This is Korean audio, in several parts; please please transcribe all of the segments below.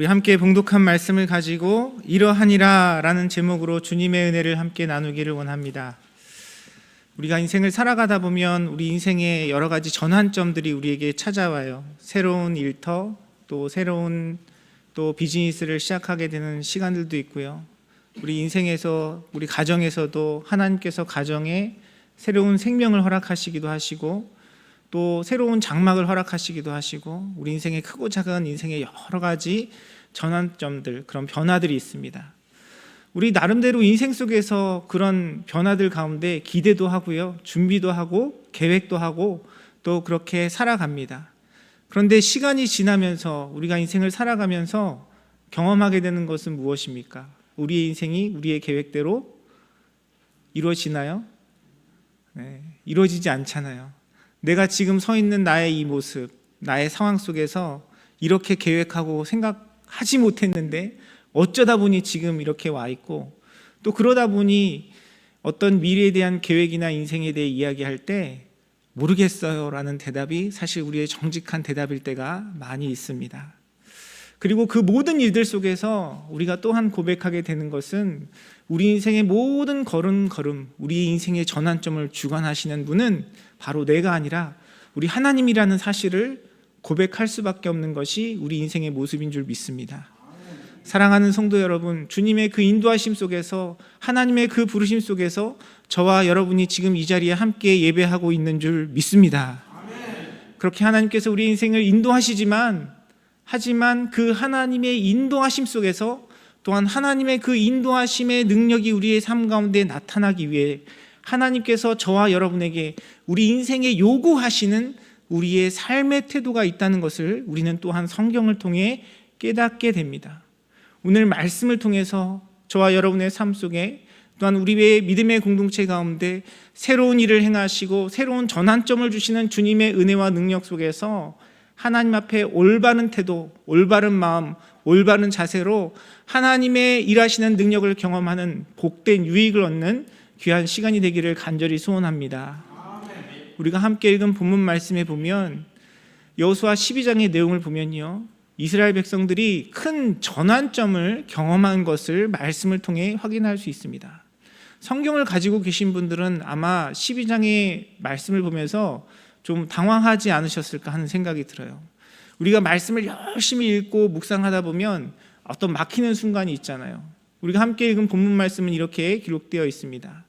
우리 함께 봉독한 말씀을 가지고 이러하니라 라는 제목으로 주님의 은혜를 함께 나누기를 원합니다. 우리가 인생을 살아가다 보면 우리 인생의 여러 가지 전환점들이 우리에게 찾아와요. 새로운 일터, 또 새로운 비즈니스를 시작하게 되는 시간들도 있고요. 우리 인생에서, 우리 가정에서도 하나님께서 가정에 새로운 생명을 허락하시기도 하시고, 또 새로운 장막을 허락하시기도 하시고, 우리 인생의 크고 작은 인생의 여러 가지 전환점들, 그런 변화들이 있습니다. 우리 나름대로 인생 속에서 그런 변화들 가운데 기대도 하고요, 준비도 하고 계획도 하고 또 그렇게 살아갑니다. 그런데 시간이 지나면서, 우리가 인생을 살아가면서 경험하게 되는 것은 무엇입니까? 우리의 인생이 우리의 계획대로 이루어지나요? 네, 이루어지지 않잖아요. 내가 지금 서 있는 나의 이 모습, 나의 상황 속에서 이렇게 계획하고 생각하지 못했는데 어쩌다 보니 지금 이렇게 와 있고, 또 그러다 보니 어떤 미래에 대한 계획이나 인생에 대해 이야기할 때 모르겠어요 라는 대답이 사실 우리의 정직한 대답일 때가 많이 있습니다. 그리고 그 모든 일들 속에서 우리가 또한 고백하게 되는 것은 우리 인생의 모든 걸음걸음, 우리 인생의 전환점을 주관하시는 분은 바로 내가 아니라 우리 하나님이라는 사실을 고백할 수밖에 없는 것이 우리 인생의 모습인 줄 믿습니다. 사랑하는 성도 여러분, 주님의 그 인도하심 속에서, 하나님의 그 부르심 속에서 저와 여러분이 지금 이 자리에 함께 예배하고 있는 줄 믿습니다. 그렇게 하나님께서 우리 인생을 하지만 그 하나님의 인도하심 속에서 또한 하나님의 그 인도하심의 능력이 우리의 삶 가운데 나타나기 위해 하나님께서 저와 여러분에게 우리 인생에 요구하시는 우리의 삶의 태도가 있다는 것을 우리는 또한 성경을 통해 깨닫게 됩니다. 오늘 말씀을 통해서 저와 여러분의 삶 속에, 또한 우리의 믿음의 공동체 가운데 새로운 일을 행하시고 새로운 전환점을 주시는 주님의 은혜와 능력 속에서 하나님 앞에 올바른 태도, 올바른 마음, 올바른 자세로 하나님의 일하시는 능력을 경험하는 복된 유익을 얻는 귀한 시간이 되기를 간절히 소원합니다. 우리가 함께 읽은 본문 말씀에 보면, 여호수아 12장의 내용을 보면요, 이스라엘 백성들이 큰 전환점을 경험한 것을 말씀을 통해 확인할 수 있습니다. 성경을 가지고 계신 분들은 아마 12장의 말씀을 보면서 좀 당황하지 않으셨을까 하는 생각이 들어요. 우리가 말씀을 열심히 읽고 묵상하다 보면 어떤 막히는 순간이 있잖아요. 우리가 함께 읽은 본문 말씀은 이렇게 기록되어 있습니다.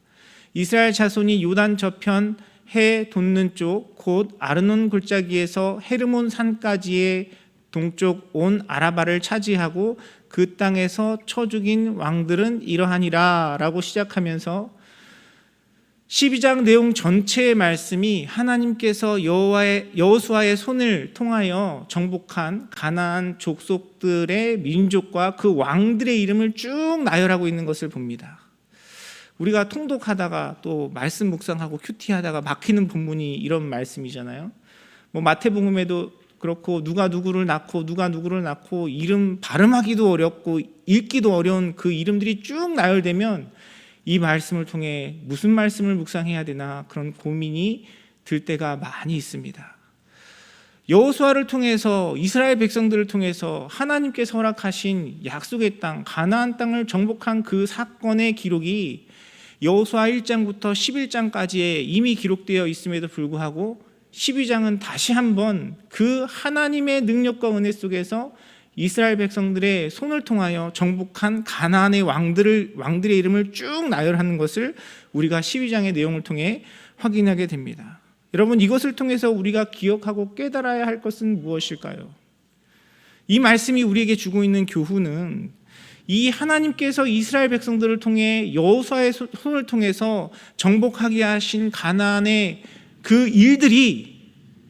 이스라엘 자손이 요단 저편 해 돋는 쪽 곧 아르논 골짜기에서 헤르몬 산까지의 동쪽 온 아라바를 차지하고 그 땅에서 쳐 죽인 왕들은 이러하니라 라고 시작하면서 12장 내용 전체의 말씀이 하나님께서 여호수아의 손을 통하여 정복한 가나안 족속들의 민족과 그 왕들의 이름을 쭉 나열하고 있는 것을 봅니다. 우리가 통독하다가 또 말씀 묵상하고 큐티하다가 막히는 본문이 이런 말씀이잖아요. 마태복음에도 그렇고 누가 누구를 낳고 이름 발음하기도 어렵고 읽기도 어려운 그 이름들이 쭉 나열되면 이 말씀을 통해 무슨 말씀을 묵상해야 되나 그런 고민이 들 때가 많이 있습니다. 여호수아를 통해서, 이스라엘 백성들을 통해서 하나님께서 허락하신 약속의 땅, 가나안 땅을 정복한 그 사건의 기록이 여호수아 1장부터 11장까지에 이미 기록되어 있음에도 불구하고 12장은 다시 한번 그 하나님의 능력과 은혜 속에서 이스라엘 백성들의 손을 통하여 정복한 가나안의 왕들의 이름을 쭉 나열하는 것을 우리가 12장의 내용을 통해 확인하게 됩니다. 여러분, 이것을 통해서 우리가 기억하고 깨달아야 할 것은 무엇일까요? 이 말씀이 우리에게 주고 있는 교훈은, 이 하나님께서 이스라엘 백성들을 통해 여호수아의 손을 통해서 정복하게 하신 가나안의 그 일들이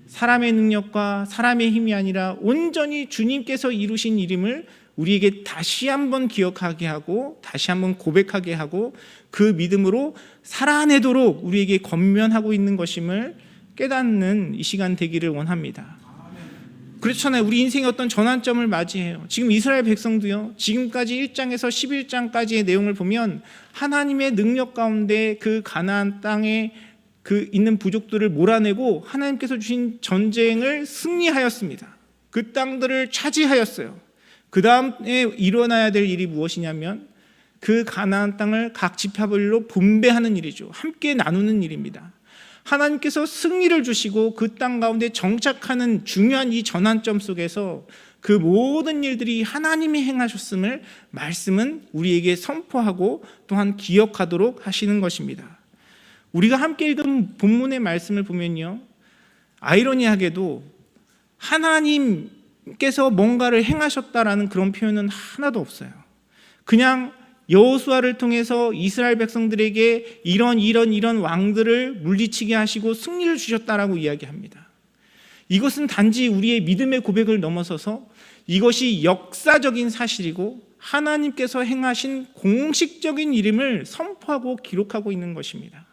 사람의 능력과 사람의 힘이 아니라 온전히 주님께서 이루신 일임을 우리에게 다시 한번 기억하게 하고 다시 한번 고백하게 하고 그 믿음으로 살아내도록 우리에게 권면하고 있는 것임을 깨닫는 이 시간 되기를 원합니다. 그렇잖아요. 우리 인생의 어떤 전환점을 맞이해요. 지금 이스라엘 백성도요, 지금까지 1장에서 11장까지의 내용을 보면 하나님의 능력 가운데 그 가나안 땅에 그 있는 부족들을 몰아내고 하나님께서 주신 전쟁을 승리하였습니다. 그 땅들을 차지하였어요. 그 다음에 일어나야 될 일이 무엇이냐면 그 가나안 땅을 각 지파별로 분배하는 일이죠. 함께 나누는 일입니다. 하나님께서 승리를 주시고 그 땅 가운데 정착하는 중요한 이 전환점 속에서 그 모든 일들이 하나님이 행하셨음을 말씀은 우리에게 선포하고 또한 기억하도록 하시는 것입니다. 우리가 함께 읽은 본문의 말씀을 보면요, 아이러니하게도 하나님께서 뭔가를 행하셨다라는 그런 표현은 하나도 없어요. 그냥 여호수아를 통해서 이스라엘 백성들에게 이런 왕들을 물리치게 하시고 승리를 주셨다라고 이야기합니다. 이것은 단지 우리의 믿음의 고백을 넘어서서 이것이 역사적인 사실이고 하나님께서 행하신 공식적인 일임을 선포하고 기록하고 있는 것입니다.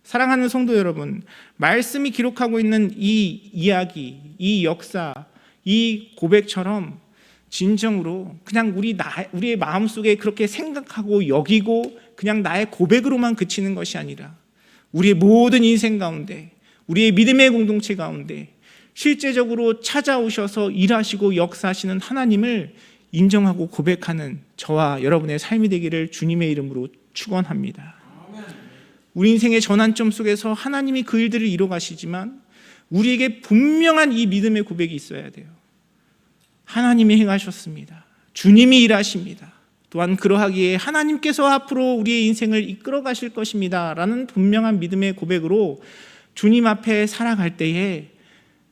사랑하는 성도 여러분, 말씀이 기록하고 있는 이 이야기, 이 역사, 이 고백처럼 진정으로 그냥 우리의 마음속에 그렇게 생각하고 여기고 그냥 나의 고백으로만 그치는 것이 아니라 우리의 모든 인생 가운데, 우리의 믿음의 공동체 가운데 실제적으로 찾아오셔서 일하시고 역사하시는 하나님을 인정하고 고백하는 저와 여러분의 삶이 되기를 주님의 이름으로 축원합니다. 우리 인생의 전환점 속에서 하나님이 그 일들을 이뤄가시지만 우리에게 분명한 이 믿음의 고백이 있어야 돼요. 하나님이 행하셨습니다. 주님이 일하십니다. 또한 그러하기에 하나님께서 앞으로 우리의 인생을 이끌어 가실 것입니다 라는 분명한 믿음의 고백으로 주님 앞에 살아갈 때에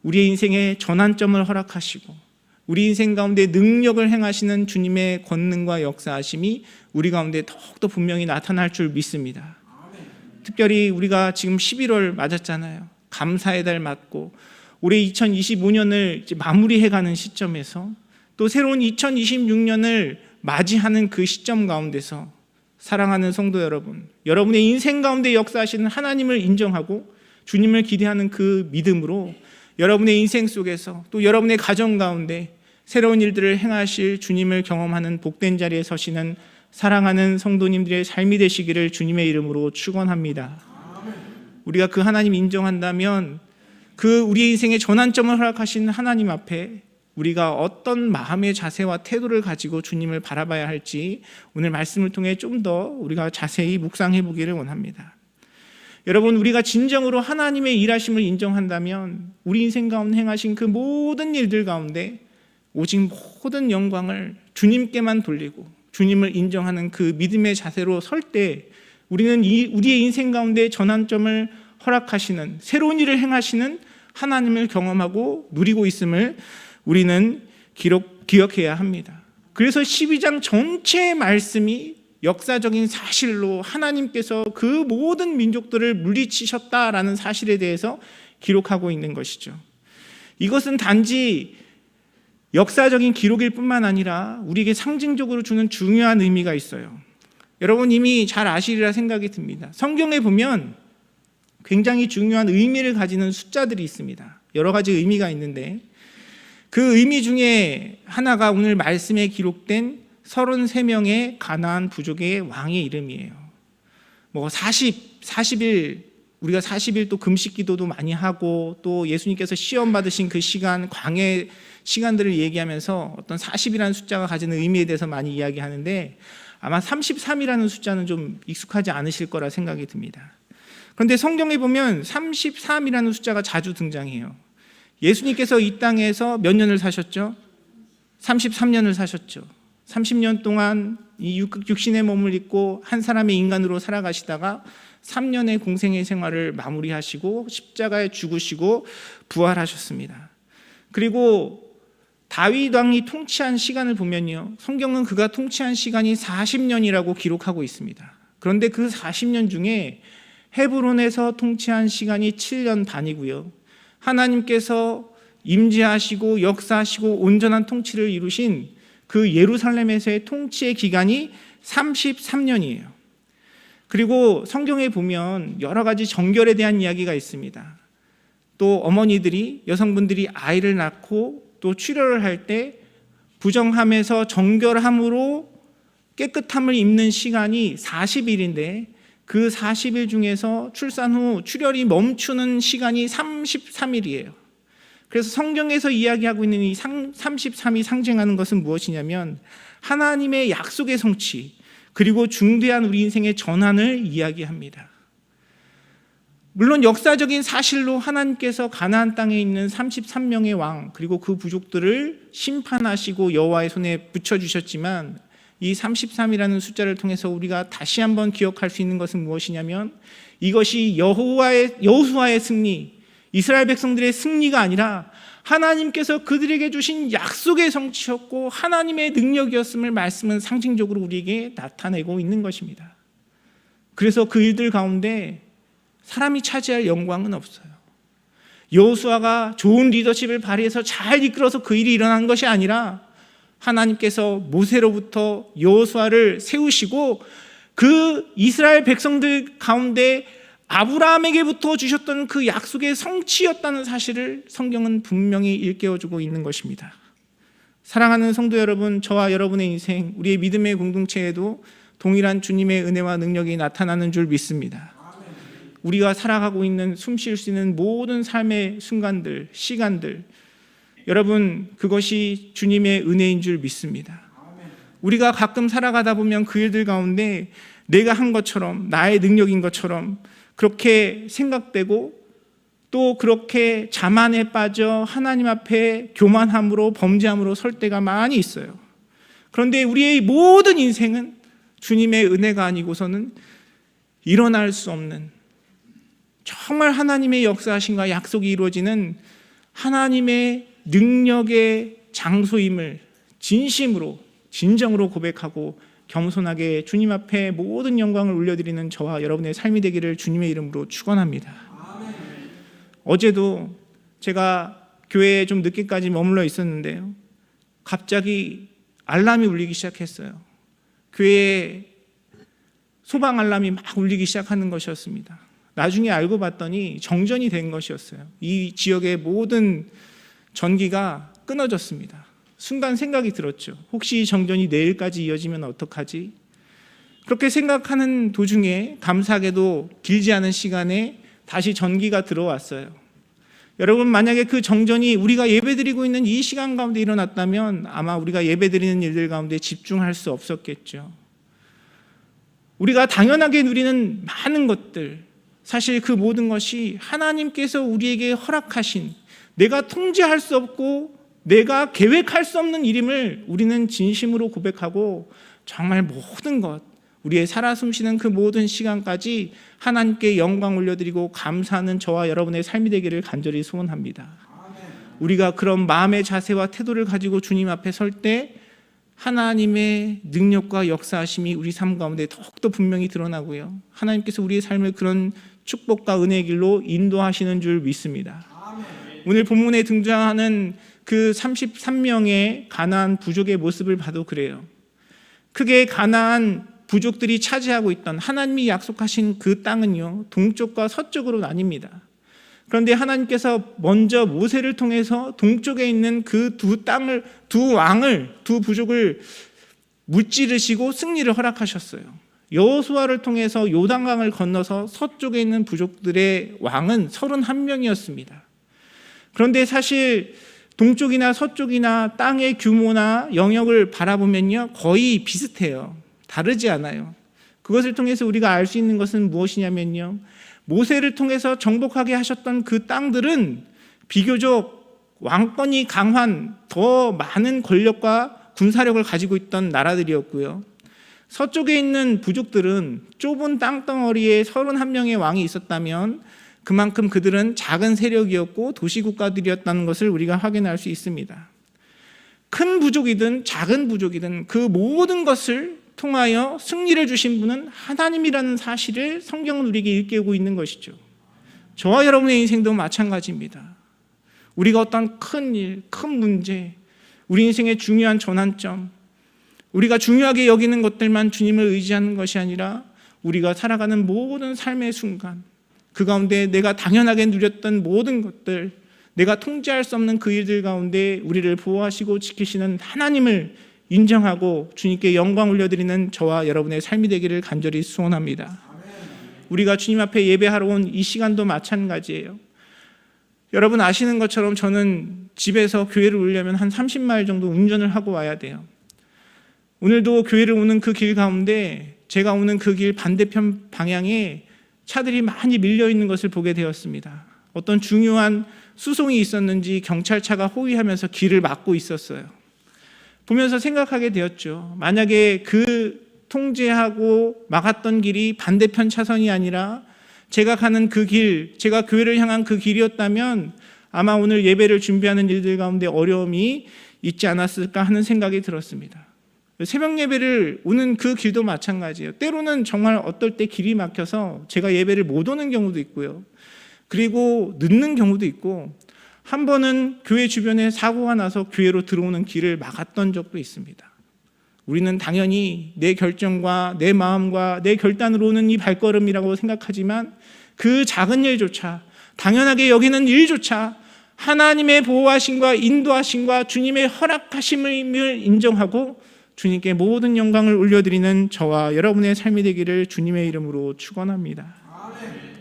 우리의 인생에 전환점을 허락하시고 우리 인생 가운데 능력을 행하시는 주님의 권능과 역사하심이 우리 가운데 더욱더 분명히 나타날 줄 믿습니다. 특별히 우리가 지금 11월 맞았잖아요. 감사의 달 맞고 올해 2025년을 이제 마무리해가는 시점에서 또 새로운 2026년을 맞이하는 그 시점 가운데서 사랑하는 성도 여러분, 여러분의 인생 가운데 역사하시는 하나님을 인정하고 주님을 기대하는 그 믿음으로 여러분의 인생 속에서 또 여러분의 가정 가운데 새로운 일들을 행하실 주님을 경험하는 복된 자리에 서시는 사랑하는 성도님들의 삶이 되시기를 주님의 이름으로 축원합니다. 우리가 그 하나님 인정한다면 그 우리의 인생의 전환점을 허락하신 하나님 앞에 우리가 어떤 마음의 자세와 태도를 가지고 주님을 바라봐야 할지 오늘 말씀을 통해 좀 더 우리가 자세히 묵상해 보기를 원합니다. 여러분, 우리가 진정으로 하나님의 일하심을 인정한다면 우리 인생 가운데 행하신 그 모든 일들 가운데 오직 모든 영광을 주님께만 돌리고 주님을 인정하는 그 믿음의 자세로 설 때 우리는 우리의 인생 가운데 전환점을 허락하시는 새로운 일을 행하시는 하나님을 경험하고 누리고 있음을 우리는 기억해야 합니다. 그래서 12장 전체의 말씀이 역사적인 사실로 하나님께서 그 모든 민족들을 물리치셨다라는 사실에 대해서 기록하고 있는 것이죠. 이것은 단지 역사적인 기록일 뿐만 아니라 우리에게 상징적으로 주는 중요한 의미가 있어요. 여러분 이미 잘 아시리라 생각이 듭니다. 성경에 보면 굉장히 중요한 의미를 가지는 숫자들이 있습니다. 여러 가지 의미가 있는데 그 의미 중에 하나가 오늘 말씀에 기록된 33명의 가나안 부족의 왕의 이름이에요. 40일 우리가 40일 또 금식 기도도 많이 하고 또 예수님께서 시험 받으신 그 시간 광해 시간들을 얘기하면서 어떤 40이라는 숫자가 가지는 의미에 대해서 많이 이야기하는데 아마 33이라는 숫자는 좀 익숙하지 않으실 거라 생각이 듭니다. 그런데 성경에 보면 33이라는 숫자가 자주 등장해요. 예수님께서 이 땅에서 몇 년을 사셨죠? 33년을 사셨죠. 30년 동안 이 육신의 몸을 입고 한 사람의 인간으로 살아가시다가 3년의 공생의 생활을 마무리하시고 십자가에 죽으시고 부활하셨습니다. 그리고 다윗 왕이 통치한 시간을 보면요, 성경은 그가 통치한 시간이 40년이라고 기록하고 있습니다. 그런데 그 40년 중에 헤브론에서 통치한 시간이 7년 반이고요, 하나님께서 임재하시고 역사하시고 온전한 통치를 이루신 그 예루살렘에서의 통치의 기간이 33년이에요. 그리고 성경에 보면 여러 가지 정결에 대한 이야기가 있습니다. 또 어머니들이, 여성분들이 아이를 낳고 또 출혈을 할 때 부정함에서 정결함으로 깨끗함을 입는 시간이 40일인데 그 40일 중에서 출산 후 출혈이 멈추는 시간이 33일이에요. 그래서 성경에서 이야기하고 있는 이 33이 상징하는 것은 무엇이냐면 하나님의 약속의 성취, 그리고 중대한 우리 인생의 전환을 이야기합니다. 물론 역사적인 사실로 하나님께서 가나안 땅에 있는 33명의 왕, 그리고 그 부족들을 심판하시고 여호와의 손에 붙여주셨지만, 이 33이라는 숫자를 통해서 우리가 다시 한번 기억할 수 있는 것은 무엇이냐면, 이것이 여호수아의 승리, 이스라엘 백성들의 승리가 아니라 하나님께서 그들에게 주신 약속의 성취였고 하나님의 능력이었음을 말씀은 상징적으로 우리에게 나타내고 있는 것입니다. 그래서 그 일들 가운데 사람이 차지할 영광은 없어요. 여호수아가 좋은 리더십을 발휘해서 잘 이끌어서 그 일이 일어난 것이 아니라 하나님께서 모세로부터 여호수아를 세우시고 그 이스라엘 백성들 가운데 아브라함에게부터 주셨던 그 약속의 성취였다는 사실을 성경은 분명히 일깨워주고 있는 것입니다. 사랑하는 성도 여러분, 저와 여러분의 인생, 우리의 믿음의 공동체에도 동일한 주님의 은혜와 능력이 나타나는 줄 믿습니다. 우리가 살아가고 있는, 숨 쉴 수 있는 모든 삶의 순간들, 시간들, 여러분, 그것이 주님의 은혜인 줄 믿습니다. 우리가 가끔 살아가다 보면 그 일들 가운데 내가 한 것처럼, 나의 능력인 것처럼 그렇게 생각되고 또 그렇게 자만에 빠져 하나님 앞에 교만함으로, 범죄함으로 설 때가 많이 있어요. 그런데 우리의 모든 인생은 주님의 은혜가 아니고서는 일어날 수 없는, 정말 하나님의 역사하심과 약속이 이루어지는 하나님의 능력의 장소임을 진심으로, 진정으로 고백하고 겸손하게 주님 앞에 모든 영광을 올려드리는 저와 여러분의 삶이 되기를 주님의 이름으로 축원합니다. 어제도 제가 교회에 좀 늦게까지 머물러 있었는데요, 갑자기 알람이 울리기 시작했어요. 교회에 소방 알람이 막 울리기 시작하는 것이었습니다. 나중에 알고 봤더니 정전이 된 것이었어요. 이 지역의 모든 전기가 끊어졌습니다. 순간 생각이 들었죠. 혹시 정전이 내일까지 이어지면 어떡하지? 그렇게 생각하는 도중에 감사하게도 길지 않은 시간에 다시 전기가 들어왔어요. 여러분, 만약에 그 정전이 우리가 예배드리고 있는 이 시간 가운데 일어났다면 아마 우리가 예배드리는 일들 가운데 집중할 수 없었겠죠. 우리가 당연하게 누리는 많은 것들, 사실 그 모든 것이 하나님께서 우리에게 허락하신, 내가 통제할 수 없고 내가 계획할 수 없는 일임을 우리는 진심으로 고백하고 정말 모든 것, 우리의 살아 숨쉬는 그 모든 시간까지 하나님께 영광 올려드리고 감사하는 저와 여러분의 삶이 되기를 간절히 소원합니다. 우리가 그런 마음의 자세와 태도를 가지고 주님 앞에 설 때 하나님의 능력과 역사하심이 우리 삶 가운데 더욱더 분명히 드러나고요, 하나님께서 우리의 삶을 그런 축복과 은혜의 길로 인도하시는 줄 믿습니다. 오늘 본문에 등장하는 그 33명의 가나안 부족의 모습을 봐도 그래요. 크게 가나안 부족들이 차지하고 있던 하나님이 약속하신 그 땅은요, 동쪽과 서쪽으로 나뉩니다. 그런데 하나님께서 먼저 모세를 통해서 동쪽에 있는 그 두 부족을 무찌르시고 승리를 허락하셨어요. 여호수아를 통해서 요단강을 건너서 서쪽에 있는 부족들의 왕은 31명이었습니다. 그런데 사실 동쪽이나 서쪽이나 땅의 규모나 영역을 바라보면요, 거의 비슷해요. 다르지 않아요. 그것을 통해서 우리가 알 수 있는 것은 무엇이냐면요, 모세를 통해서 정복하게 하셨던 그 땅들은 비교적 왕권이 강한, 더 많은 권력과 군사력을 가지고 있던 나라들이었고요, 서쪽에 있는 부족들은 좁은 땅덩어리에 31명의 왕이 있었다면 그만큼 그들은 작은 세력이었고 도시국가들이었다는 것을 우리가 확인할 수 있습니다. 큰 부족이든 작은 부족이든 그 모든 것을 통하여 승리를 주신 분은 하나님이라는 사실을 성경은 우리에게 일깨우고 있는 것이죠. 저와 여러분의 인생도 마찬가지입니다. 우리가 어떤 큰 일, 큰 문제, 우리 인생의 중요한 전환점, 우리가 중요하게 여기는 것들만 주님을 의지하는 것이 아니라 우리가 살아가는 모든 삶의 순간, 그 가운데 내가 당연하게 누렸던 모든 것들, 내가 통제할 수 없는 그 일들 가운데 우리를 보호하시고 지키시는 하나님을 인정하고 주님께 영광 올려드리는 저와 여러분의 삶이 되기를 간절히 소원합니다. 우리가 주님 앞에 예배하러 온 이 시간도 마찬가지예요. 여러분 아시는 것처럼 저는 집에서 교회를 오려면 한 30마일 정도 운전을 하고 와야 돼요. 오늘도 교회를 오는 그 길 가운데 제가 오는 그 길 반대편 방향에 차들이 많이 밀려 있는 것을 보게 되었습니다. 어떤 중요한 수송이 있었는지 경찰차가 호위하면서 길을 막고 있었어요. 보면서 생각하게 되었죠. 만약에 그 통제하고 막았던 길이 반대편 차선이 아니라 제가 가는 그 길, 제가 교회를 향한 그 길이었다면 아마 오늘 예배를 준비하는 일들 가운데 어려움이 있지 않았을까 하는 생각이 들었습니다. 새벽 예배를 오는 그 길도 마찬가지예요. 때로는 정말 어떨 때 길이 막혀서 제가 예배를 못 오는 경우도 있고요. 그리고 늦는 경우도 있고, 한 번은 교회 주변에 사고가 나서 교회로 들어오는 길을 막았던 적도 있습니다. 우리는 당연히 내 결정과 내 마음과 내 결단으로 오는 이 발걸음이라고 생각하지만 그 작은 일조차, 당연하게 여기는 일조차 하나님의 보호하심과 인도하심과 주님의 허락하심을 인정하고 주님께 모든 영광을 올려드리는 저와 여러분의 삶이 되기를 주님의 이름으로 축원합니다.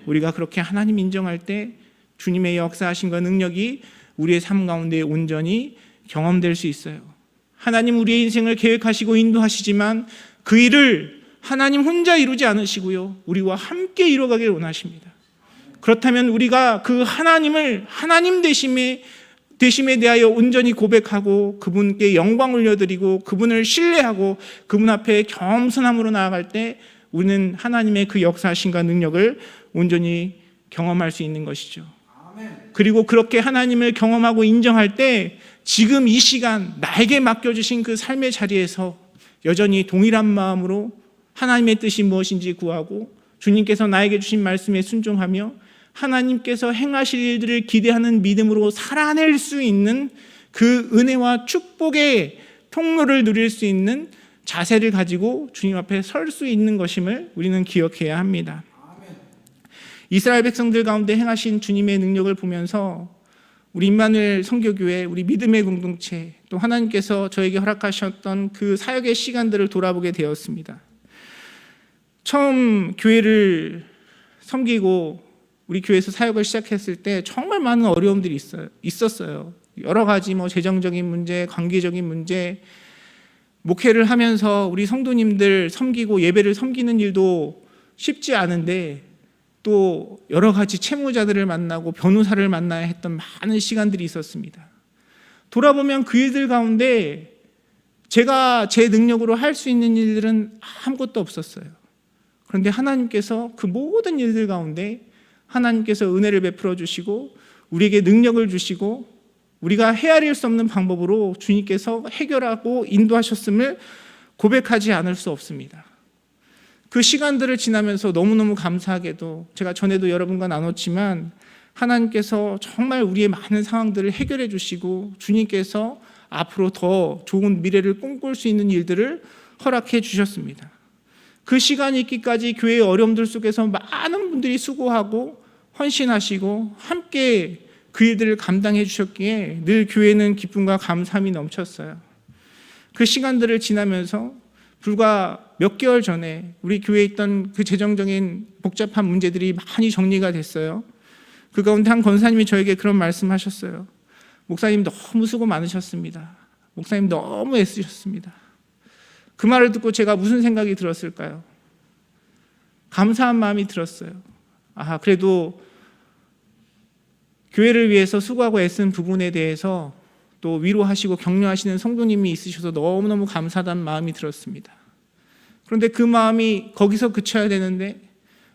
우리가 그렇게 하나님 인정할 때 주님의 역사하심과 능력이 우리의 삶 가운데 온전히 경험될 수 있어요. 하나님 우리의 인생을 계획하시고 인도하시지만 그 일을 하나님 혼자 이루지 않으시고요, 우리와 함께 이루어가길 원하십니다. 그렇다면 우리가 그 하나님을 하나님 되심에 대하여 온전히 고백하고 그분께 영광 올려드리고 그분을 신뢰하고 그분 앞에 겸손함으로 나아갈 때 우리는 하나님의 그 역사하심과 능력을 온전히 경험할 수 있는 것이죠. 그리고 그렇게 하나님을 경험하고 인정할 때 지금 이 시간 나에게 맡겨주신 그 삶의 자리에서 여전히 동일한 마음으로 하나님의 뜻이 무엇인지 구하고 주님께서 나에게 주신 말씀에 순종하며 하나님께서 행하실 일들을 기대하는 믿음으로 살아낼 수 있는 그 은혜와 축복의 통로를 누릴 수 있는 자세를 가지고 주님 앞에 설 수 있는 것임을 우리는 기억해야 합니다. 이스라엘 백성들 가운데 행하신 주님의 능력을 보면서 우리 임마누엘 선교교회, 우리 믿음의 공동체, 또 하나님께서 저에게 허락하셨던 그 사역의 시간들을 돌아보게 되었습니다. 처음 교회를 섬기고 우리 교회에서 사역을 시작했을 때 정말 많은 어려움들이 있었어요. 여러 가지 재정적인 문제, 관계적인 문제, 목회를 하면서 우리 성도님들 섬기고 예배를 섬기는 일도 쉽지 않은데 또 여러 가지 채무자들을 만나고 변호사를 만나야 했던 많은 시간들이 있었습니다. 돌아보면 그 일들 가운데 제가 제 능력으로 할 수 있는 일들은 아무것도 없었어요. 그런데 하나님께서 그 모든 일들 가운데 하나님께서 은혜를 베풀어 주시고 우리에게 능력을 주시고 우리가 헤아릴 수 없는 방법으로 주님께서 해결하고 인도하셨음을 고백하지 않을 수 없습니다. 그 시간들을 지나면서 너무너무 감사하게도 제가 전에도 여러분과 나눴지만 하나님께서 정말 우리의 많은 상황들을 해결해 주시고 주님께서 앞으로 더 좋은 미래를 꿈꿀 수 있는 일들을 허락해 주셨습니다. 그 시간이 있기까지 교회의 어려움들 속에서 많은 분들이 수고하고 헌신하시고 함께 그 일들을 감당해 주셨기에 늘 교회는 기쁨과 감사함이 넘쳤어요. 그 시간들을 지나면서 불과 몇 개월 전에 우리 교회에 있던 그 재정적인 복잡한 문제들이 많이 정리가 됐어요. 그 가운데 한 권사님이 저에게 그런 말씀하셨어요. 목사님 너무 수고 많으셨습니다. 목사님 너무 애쓰셨습니다. 그 말을 듣고 제가 무슨 생각이 들었을까요? 감사한 마음이 들었어요. 그래도 교회를 위해서 수고하고 애쓴 부분에 대해서 또 위로하시고 격려하시는 성도님이 있으셔서 너무너무 감사하다는 마음이 들었습니다. 그런데 그 마음이 거기서 그쳐야 되는데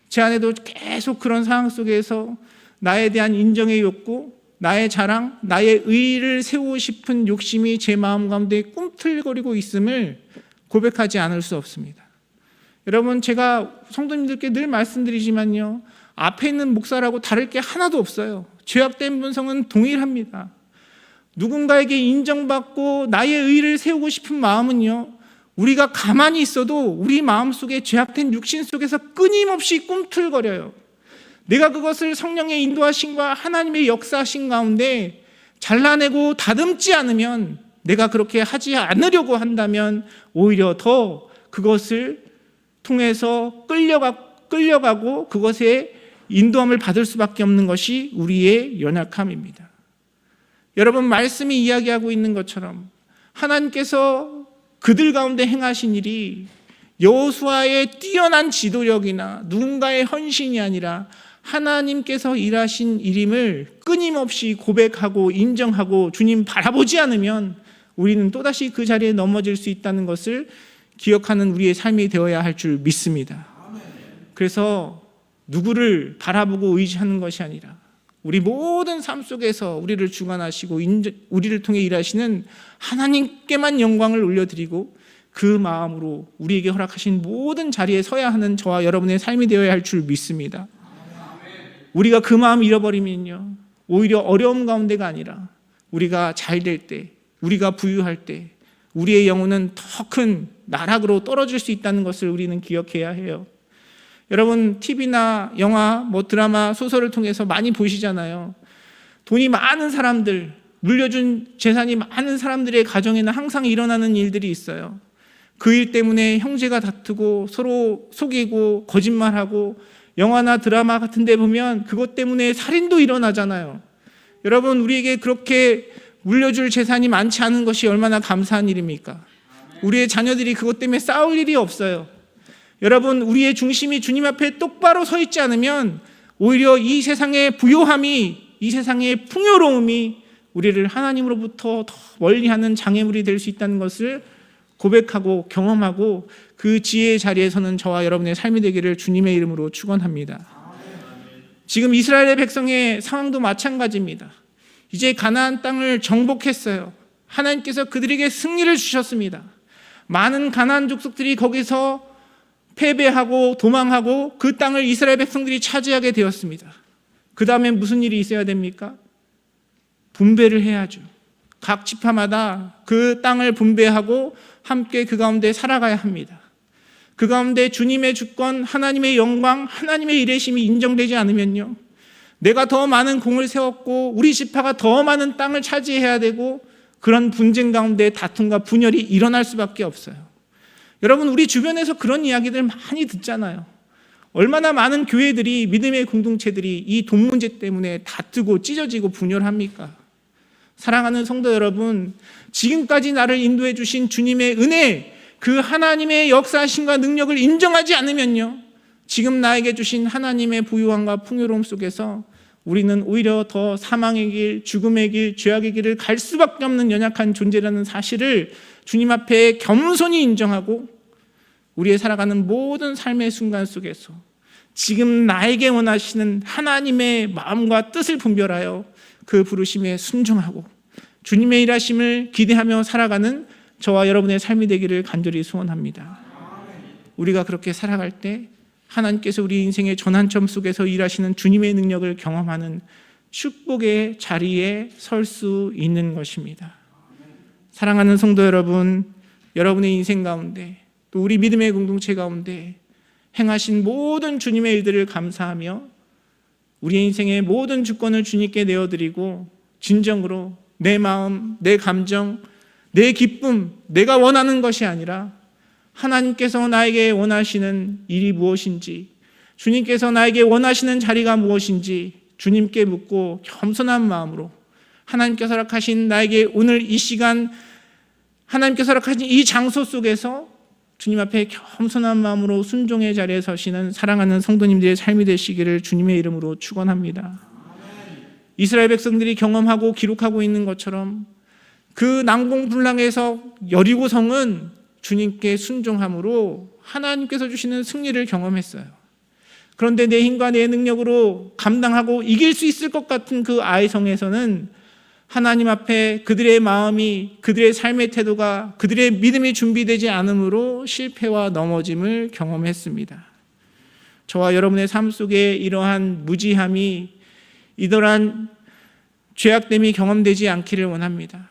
제 안에도 계속 그런 상황 속에서 나에 대한 인정의 욕구, 나의 자랑, 나의 의의를 세우고 싶은 욕심이 제 마음 가운데 꿈틀거리고 있음을 고백하지 않을 수 없습니다. 여러분, 제가 성도님들께 늘 말씀드리지만요, 앞에 있는 목사라고 다를 게 하나도 없어요. 죄악된 본성은 동일합니다. 누군가에게 인정받고 나의 의의를 세우고 싶은 마음은요, 우리가 가만히 있어도 우리 마음속에 죄악된 육신 속에서 끊임없이 꿈틀거려요. 내가 그것을 성령의 인도하심과 하나님의 역사하심 가운데 잘라내고 다듬지 않으면, 내가 그렇게 하지 않으려고 한다면 오히려 더 그것을 통해서 끌려가고 그것에 인도함을 받을 수밖에 없는 것이 우리의 연약함입니다. 여러분, 말씀이 이야기하고 있는 것처럼 하나님께서 그들 가운데 행하신 일이 여호수아의 뛰어난 지도력이나 누군가의 헌신이 아니라 하나님께서 일하신 일임을 끊임없이 고백하고 인정하고 주님 바라보지 않으면 우리는 또다시 그 자리에 넘어질 수 있다는 것을 기억하는 우리의 삶이 되어야 할 줄 믿습니다. 그래서 누구를 바라보고 의지하는 것이 아니라 우리 모든 삶 속에서 우리를 주관하시고 우리를 통해 일하시는 하나님께만 영광을 올려드리고 그 마음으로 우리에게 허락하신 모든 자리에 서야 하는 저와 여러분의 삶이 되어야 할 줄 믿습니다. 우리가 그 마음을 잃어버리면요, 오히려 어려움 가운데가 아니라 우리가 잘 될 때, 우리가 부유할 때 우리의 영혼은 더 큰 나락으로 떨어질 수 있다는 것을 우리는 기억해야 해요. 여러분, TV나 영화, 드라마, 소설을 통해서 많이 보시잖아요. 돈이 많은 사람들, 물려준 재산이 많은 사람들의 가정에는 항상 일어나는 일들이 있어요. 그 일 때문에 형제가 다투고 서로 속이고 거짓말하고, 영화나 드라마 같은 데 보면 그것 때문에 살인도 일어나잖아요. 여러분, 우리에게 그렇게 물려줄 재산이 많지 않은 것이 얼마나 감사한 일입니까? 우리의 자녀들이 그것 때문에 싸울 일이 없어요. 여러분, 우리의 중심이 주님 앞에 똑바로 서 있지 않으면 오히려 이 세상의 부요함이, 이 세상의 풍요로움이 우리를 하나님으로부터 더 멀리하는 장애물이 될 수 있다는 것을 고백하고 경험하고 그 지혜의 자리에 서는 저와 여러분의 삶이 되기를 주님의 이름으로 축원합니다. 지금 이스라엘의 백성의 상황도 마찬가지입니다. 이제 가나안 땅을 정복했어요. 하나님께서 그들에게 승리를 주셨습니다. 많은 가나안 족속들이 거기서 패배하고 도망하고 그 땅을 이스라엘 백성들이 차지하게 되었습니다. 그 다음에 무슨 일이 있어야 됩니까? 분배를 해야죠. 각 지파마다 그 땅을 분배하고 함께 그 가운데 살아가야 합니다. 그 가운데 주님의 주권, 하나님의 영광, 하나님의 일하심이 인정되지 않으면요, 내가 더 많은 공을 세웠고 우리 지파가 더 많은 땅을 차지해야 되고, 그런 분쟁 가운데 다툼과 분열이 일어날 수밖에 없어요. 여러분, 우리 주변에서 그런 이야기들 많이 듣잖아요. 얼마나 많은 교회들이, 믿음의 공동체들이 이 돈 문제 때문에 다투고 찢어지고 분열합니까? 사랑하는 성도 여러분, 지금까지 나를 인도해 주신 주님의 은혜, 그 하나님의 역사하심과 능력을 인정하지 않으면요, 지금 나에게 주신 하나님의 부유함과 풍요로움 속에서 우리는 오히려 더 사망의 길, 죽음의 길, 죄악의 길을 갈 수밖에 없는 연약한 존재라는 사실을 주님 앞에 겸손히 인정하고 우리의 살아가는 모든 삶의 순간 속에서 지금 나에게 원하시는 하나님의 마음과 뜻을 분별하여 그 부르심에 순종하고 주님의 일하심을 기대하며 살아가는 저와 여러분의 삶이 되기를 간절히 소원합니다. 우리가 그렇게 살아갈 때 하나님께서 우리 인생의 전환점 속에서 일하시는 주님의 능력을 경험하는 축복의 자리에 설 수 있는 것입니다. 사랑하는 성도 여러분, 여러분의 인생 가운데 또 우리 믿음의 공동체 가운데 행하신 모든 주님의 일들을 감사하며 우리 인생의 모든 주권을 주님께 내어드리고 진정으로 내 마음, 내 감정, 내 기쁨, 내가 원하는 것이 아니라 하나님께서 나에게 원하시는 일이 무엇인지, 주님께서 나에게 원하시는 자리가 무엇인지 주님께 묻고 겸손한 마음으로 하나님께서 허락하신 나에게 오늘 이 시간, 하나님께서 허락하신 이 장소 속에서 주님 앞에 겸손한 마음으로 순종의 자리에 서시는 사랑하는 성도님들의 삶이 되시기를 주님의 이름으로 축원합니다. 이스라엘 백성들이 경험하고 기록하고 있는 것처럼 그 난공불락에서 여리고성은 주님께 순종함으로 하나님께서 주시는 승리를 경험했어요. 그런데 내 힘과 내 능력으로 감당하고 이길 수 있을 것 같은 그 아이성에서는 하나님 앞에 그들의 마음이, 그들의 삶의 태도가, 그들의 믿음이 준비되지 않으므로 실패와 넘어짐을 경험했습니다. 저와 여러분의 삶 속에 이러한 무지함이, 이러한 죄악됨이 경험되지 않기를 원합니다.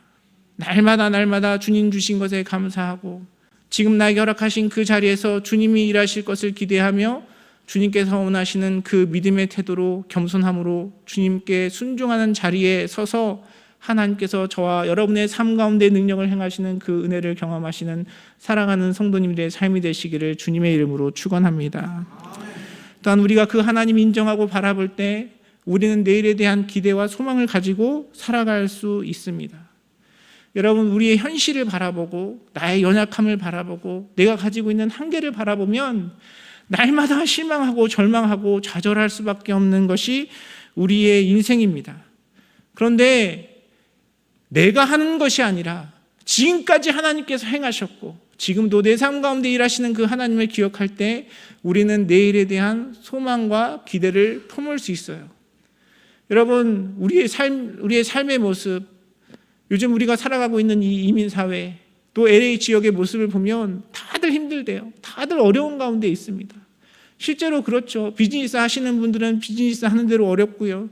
날마다 주님 주신 것에 감사하고 지금 나에게 허락하신 그 자리에서 주님이 일하실 것을 기대하며 주님께서 원하시는 그 믿음의 태도로 겸손함으로 주님께 순종하는 자리에 서서 하나님께서 저와 여러분의 삶 가운데 능력을 행하시는 그 은혜를 경험하시는 사랑하는 성도님들의 삶이 되시기를 주님의 이름으로 축원합니다. 또한 우리가 그 하나님 인정하고 바라볼 때 우리는 내일에 대한 기대와 소망을 가지고 살아갈 수 있습니다. 여러분, 우리의 현실을 바라보고 나의 연약함을 바라보고 내가 가지고 있는 한계를 바라보면 날마다 실망하고 절망하고 좌절할 수밖에 없는 것이 우리의 인생입니다. 그런데 내가 하는 것이 아니라 지금까지 하나님께서 행하셨고 지금도 내 삶 가운데 일하시는 그 하나님을 기억할 때 우리는 내일에 대한 소망과 기대를 품을 수 있어요. 여러분, 우리의 삶의 모습, 요즘 우리가 살아가고 있는 이 이민사회, 또 LA 지역의 모습을 보면 다들 힘들대요. 다들 어려운 가운데 있습니다. 실제로 그렇죠. 비즈니스 하시는 분들은 비즈니스 하는 대로 어렵고요.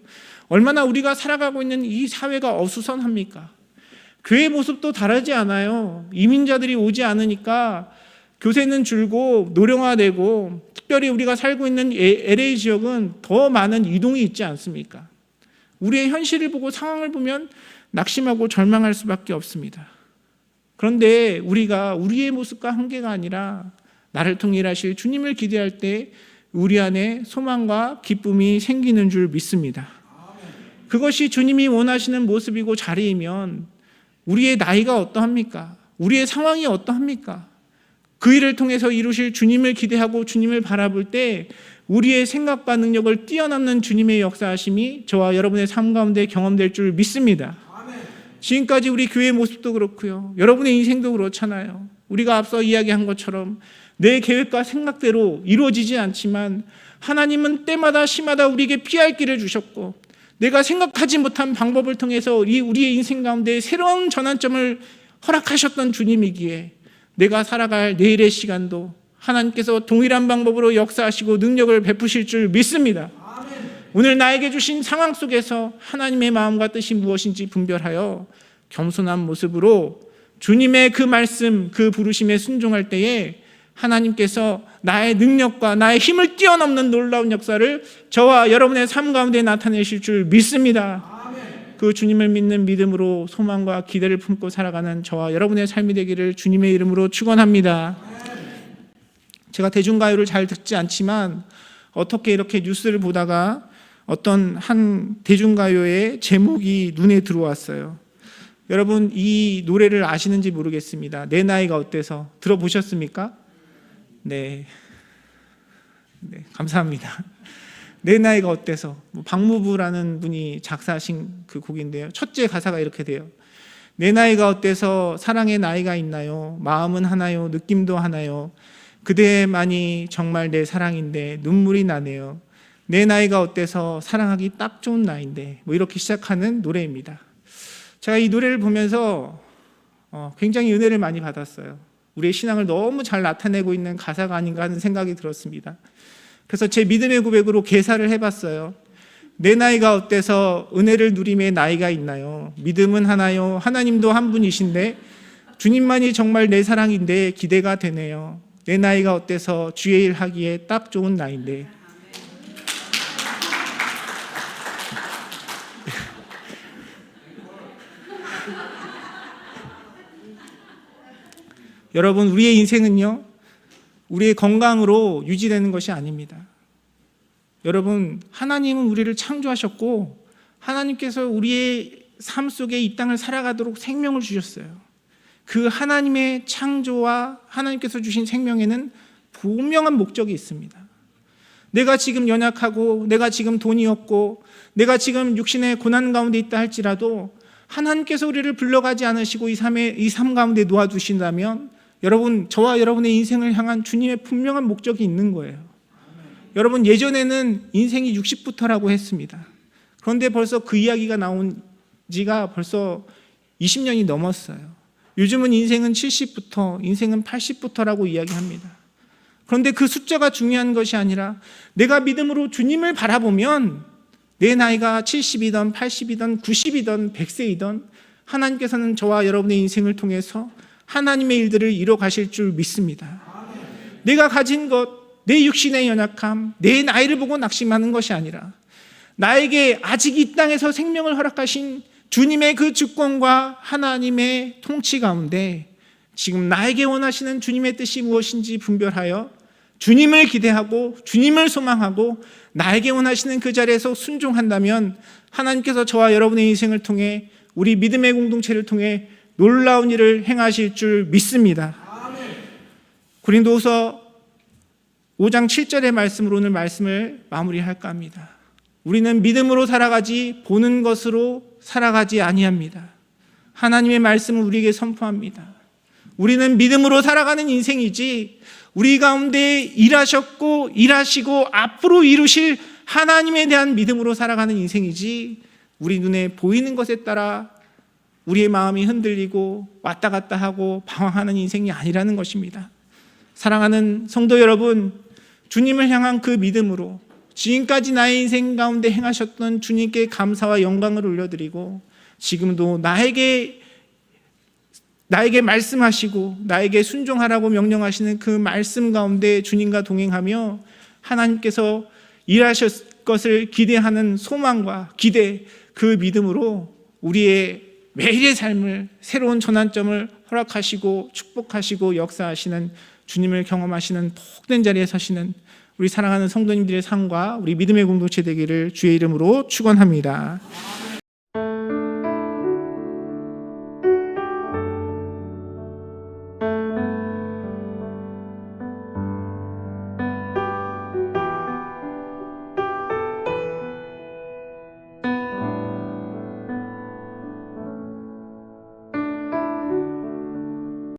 얼마나 우리가 살아가고 있는 이 사회가 어수선합니까? 교회 모습도 다르지 않아요. 이민자들이 오지 않으니까 교세는 줄고 노령화되고, 특별히 우리가 살고 있는 LA 지역은 더 많은 이동이 있지 않습니까? 우리의 현실을 보고 상황을 보면 낙심하고 절망할 수밖에 없습니다. 그런데 우리가 우리의 모습과 한계가 아니라 나를 통해 일하실 주님을 기대할 때 우리 안에 소망과 기쁨이 생기는 줄 믿습니다. 그것이 주님이 원하시는 모습이고 자리이면 우리의 나이가 어떠합니까? 우리의 상황이 어떠합니까? 그 일을 통해서 이루실 주님을 기대하고 주님을 바라볼 때 우리의 생각과 능력을 뛰어넘는 주님의 역사하심이 저와 여러분의 삶 가운데 경험될 줄 믿습니다. 지금까지 우리 교회의 모습도 그렇고요. 여러분의 인생도 그렇잖아요. 우리가 앞서 이야기한 것처럼 내 계획과 생각대로 이루어지지 않지만 하나님은 때마다 시마다 우리에게 피할 길을 주셨고 내가 생각하지 못한 방법을 통해서 우리의 인생 가운데 새로운 전환점을 허락하셨던 주님이기에 내가 살아갈 내일의 시간도 하나님께서 동일한 방법으로 역사하시고 능력을 베푸실 줄 믿습니다. 오늘 나에게 주신 상황 속에서 하나님의 마음과 뜻이 무엇인지 분별하여 겸손한 모습으로 주님의 그 말씀, 그 부르심에 순종할 때에 하나님께서 나의 능력과 나의 힘을 뛰어넘는 놀라운 역사를 저와 여러분의 삶 가운데 나타내실 줄 믿습니다. 그 주님을 믿는 믿음으로 소망과 기대를 품고 살아가는 저와 여러분의 삶이 되기를 주님의 이름으로 축원합니다. 제가 대중가요를 잘 듣지 않지만 어떻게 이렇게 뉴스를 보다가 어떤 한 대중가요의 제목이 눈에 들어왔어요. 여러분, 이 노래를 아시는지 모르겠습니다. 내 나이가 어때서 들어보셨습니까? 네, 감사합니다. 내 나이가 어때서, 박무부라는 분이 작사하신 그 곡인데요. 첫째 가사가 이렇게 돼요. 내 나이가 어때서 사랑의 나이가 있나요? 마음은 하나요? 느낌도 하나요? 그대만이 정말 내 사랑인데 눈물이 나네요. 내 나이가 어때서 사랑하기 딱 좋은 나이인데, 이렇게 시작하는 노래입니다. 제가 이 노래를 보면서 굉장히 은혜를 많이 받았어요. 우리의 신앙을 너무 잘 나타내고 있는 가사가 아닌가 하는 생각이 들었습니다. 그래서 제 믿음의 고백으로 개사를 해봤어요. 내 나이가 어때서 은혜를 누림의 나이가 있나요? 믿음은 하나요? 하나님도 한 분이신데 주님만이 정말 내 사랑인데 기대가 되네요. 내 나이가 어때서 주의 일 하기에 딱 좋은 나이인데. 여러분, 우리의 인생은요, 우리의 건강으로 유지되는 것이 아닙니다. 여러분, 하나님은 우리를 창조하셨고 하나님께서 우리의 삶 속에 이 땅을 살아가도록 생명을 주셨어요. 그 하나님의 창조와 하나님께서 주신 생명에는 분명한 목적이 있습니다. 내가 지금 연약하고 내가 지금 돈이 없고 내가 지금 육신의 고난 가운데 있다 할지라도 하나님께서 우리를 불러가지 않으시고 이 삶 가운데 놓아두신다면 여러분, 저와 여러분의 인생을 향한 주님의 분명한 목적이 있는 거예요. 여러분, 예전에는 인생이 60부터라고 했습니다. 그런데 벌써 그 이야기가 나온 지가 벌써 20년이 넘었어요. 요즘은 인생은 70부터, 인생은 80부터라고 이야기합니다. 그런데 그 숫자가 중요한 것이 아니라 내가 믿음으로 주님을 바라보면 내 나이가 70이든 80이든 90이든 100세이든 하나님께서는 저와 여러분의 인생을 통해서 하나님의 일들을 이뤄 가실 줄 믿습니다. 내가 가진 것, 내 육신의 연약함, 내 나이를 보고 낙심하는 것이 아니라 나에게 아직 이 땅에서 생명을 허락하신 주님의 그 주권과 하나님의 통치 가운데 지금 나에게 원하시는 주님의 뜻이 무엇인지 분별하여 주님을 기대하고 주님을 소망하고 나에게 원하시는 그 자리에서 순종한다면 하나님께서 저와 여러분의 인생을 통해 우리 믿음의 공동체를 통해 놀라운 일을 행하실 줄 믿습니다. 고린도후서 5장 7절의 말씀으로 오늘 말씀을 마무리할까 합니다. 우리는 믿음으로 살아가지 보는 것으로 살아가지 아니합니다. 하나님의 말씀을 우리에게 선포합니다. 우리는 믿음으로 살아가는 인생이지 우리 가운데 일하셨고 일하시고 앞으로 이루실 하나님에 대한 믿음으로 살아가는 인생이지 우리 눈에 보이는 것에 따라 우리의 마음이 흔들리고 왔다 갔다 하고 방황하는 인생이 아니라는 것입니다. 사랑하는 성도 여러분, 주님을 향한 그 믿음으로 지금까지 나의 인생 가운데 행하셨던 주님께 감사와 영광을 올려드리고 지금도 나에게 말씀하시고 나에게 순종하라고 명령하시는 그 말씀 가운데 주님과 동행하며 하나님께서 일하실 것을 기대하는 소망과 기대, 그 믿음으로 우리의 매일의 삶을 새로운 전환점을 허락하시고 축복하시고 역사하시는 주님을 경험하시는 복된 자리에 서시는 우리 사랑하는 성도님들의 삶과 우리 믿음의 공동체 되기를 주의 이름으로 축원합니다.